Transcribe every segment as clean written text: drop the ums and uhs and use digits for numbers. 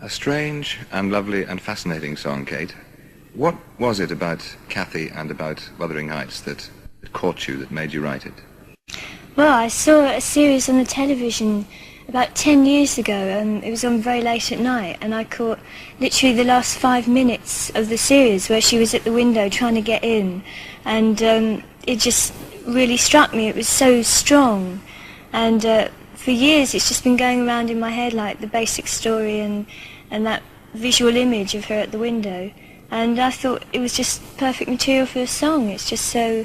A strange and lovely and fascinating song, Kate. What was it about Cathy and about Wuthering Heights that caught you, that made you write it? Well, I saw a series on the television about 10 years ago, and it was on very late at night, and I caught literally the last 5 minutes of the series where she was at the window trying to get in, and it just really struck me. It was so strong, and for years it's just been going around in my head, like the basic story and that visual image of her at the window, and I thought it was just perfect material for a song. It's just so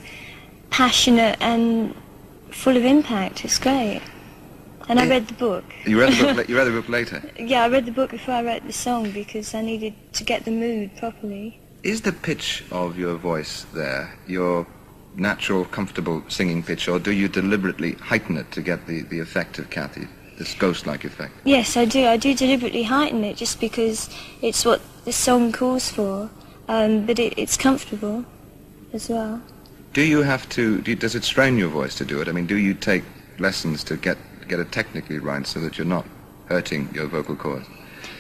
passionate and full of impact. It's great. And I read the book. You read the book? You read the book later? Yeah, I read the book before I wrote the song because I needed to get the mood properly. Is the pitch of your voice there your natural, comfortable singing pitch, or do you deliberately heighten it to get the effect of Cathy, this ghost-like effect? Yes, I do. I do deliberately heighten it just because it's what the song calls for, but it's comfortable as well. Do you have to, does it strain your voice to do it? I mean, do you take lessons to get it technically right so that you're not hurting your vocal cords?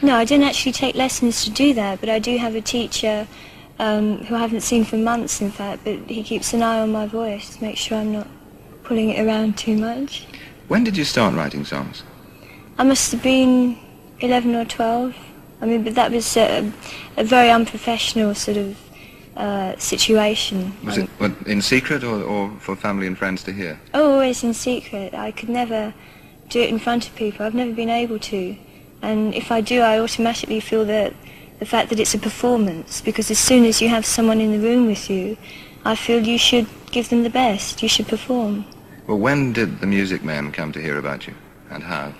No, I didn't actually take lessons to do that, but I do have a teacher who I haven't seen for months, in fact, but he keeps an eye on my voice to make sure I'm not pulling it around too much. When did you start writing songs? I must have been 11 or 12. I mean, but that was a very unprofessional sort of situation. Was it in secret or for family and friends to hear? Oh, always in secret. I could never do it in front of people. I've never been able to. And if I do, I automatically feel that the fact that it's a performance, because as soon as you have someone in the room with you, I feel you should give them the best. You should perform. Well, when did the Music Man come to hear about you, and how?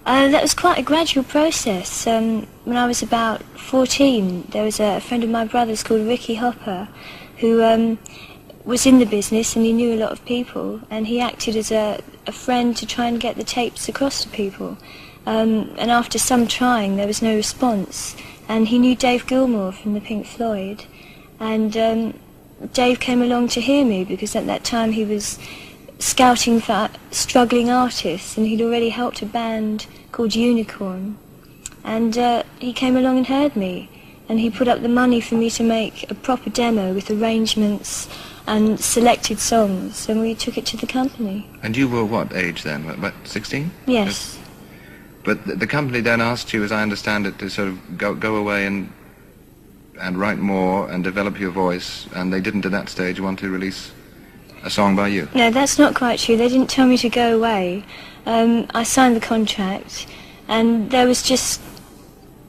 That was quite a gradual process. When I was about 14, there was a friend of my brother's called Ricky Hopper, who was in the business and he knew a lot of people, and he acted as a friend to try and get the tapes across to people. And after some trying, there was no response. And he knew Dave Gilmour from the Pink Floyd, and Dave came along to hear me because at that time he was scouting for struggling artists, and he'd already helped a band called Unicorn, and he came along and heard me, and he put up the money for me to make a proper demo with arrangements and selected songs, and we took it to the company. And you were what age then? About 16? Yes. But the company then asked you, as I understand it, to sort of go away and write more and develop your voice, and they didn't at that stage want to release a song by you? No, that's not quite true. They didn't tell me to go away. I signed the contract, and there was just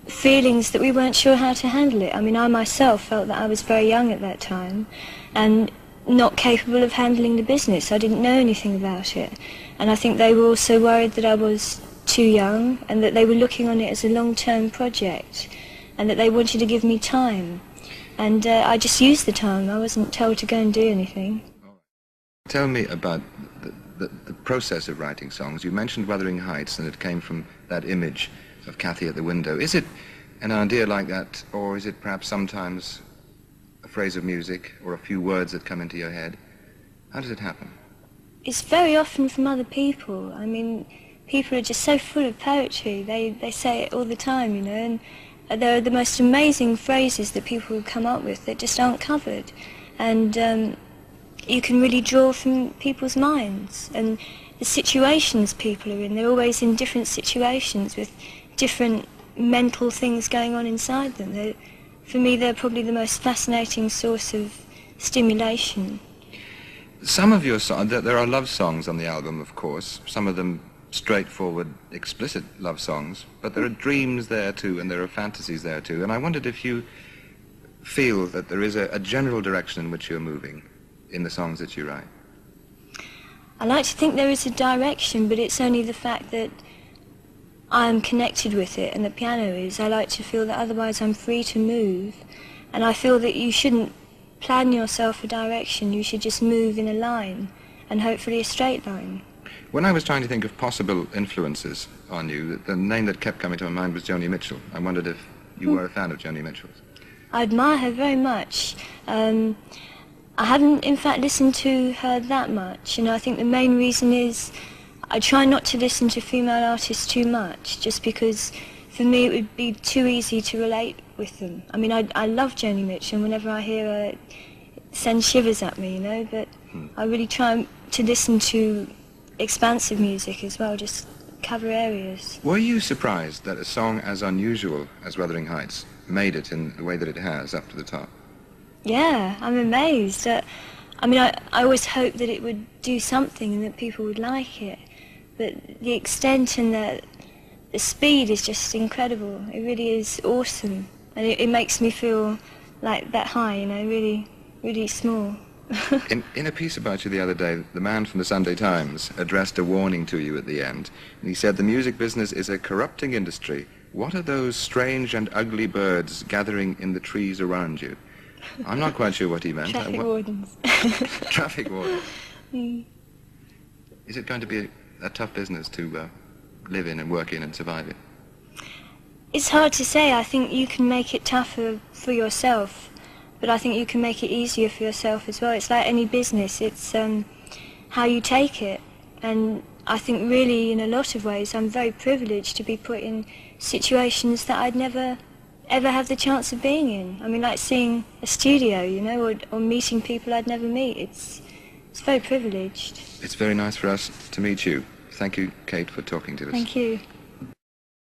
feelings that we weren't sure how to handle it. I mean, I myself felt that I was very young at that time and not capable of handling the business. I didn't know anything about it, and I think they were also worried that I was too young and that they were looking on it as a long-term project and that they wanted to give me time, and I just used the time. I wasn't told to go and do anything. Tell me about the process of writing songs. You mentioned Wuthering Heights, and it came from that image of Cathy at the window. Is it an idea like that, or is it perhaps sometimes a phrase of music or a few words that come into your head? How does it happen? It's very often from other people. I mean, people are just so full of poetry. They say it all the time, you know, and there are the most amazing phrases that people come up with that just aren't covered. And you can really draw from people's minds and the situations people are in. They're always in different situations with different mental things going on inside them. For me, they're probably the most fascinating source of stimulation. Some of your songs, there are love songs on the album, of course, some of them straightforward, explicit love songs, but there are dreams there too, and there are fantasies there too, and I wondered if you feel that there is a general direction in which you're moving in the songs that you write. I like to think there is a direction, but it's only the fact that I'm connected with it and the piano is. I like to feel that otherwise I'm free to move, and I feel that you shouldn't plan yourself a direction. You should just move in a line, and hopefully a straight line. When I was trying to think of possible influences on you, the name that kept coming to my mind was Joni Mitchell. I wondered if you were a fan of Joni Mitchell's. I admire her very much. I haven't, in fact, listened to her that much, and I think the main reason is I try not to listen to female artists too much, just because for me it would be too easy to relate with them. I mean, I love Joni Mitchell, and whenever I hear her, it sends shivers at me, you know, but I really try to listen to expansive music as well, just cover areas. Were you surprised that a song as unusual as Wuthering Heights made it in the way that it has up to the top? Yeah, I'm amazed. I mean, I always hoped that it would do something and that people would like it, but the extent and the speed is just incredible. It really is awesome, and it makes me feel like that high, you know, really, really small. In a piece about you the other day, the man from the Sunday Times addressed a warning to you at the end, and he said the music business is a corrupting industry. What are those strange and ugly birds gathering in the trees around you? I'm not quite sure what he meant. Traffic wardens. Traffic wardens. Is it going to be a tough business to live in and work in and survive it? It's hard to say. I think you can make it tougher for yourself, but I think you can make it easier for yourself as well. It's like any business. It's how you take it. And I think really in a lot of ways I'm very privileged to be put in situations that I'd never ever have the chance of being in. I mean, like seeing a studio, you know, or meeting people I'd never meet. It's very privileged. It's very nice for us to meet you. Thank you, Kate, for talking to us. Thank you.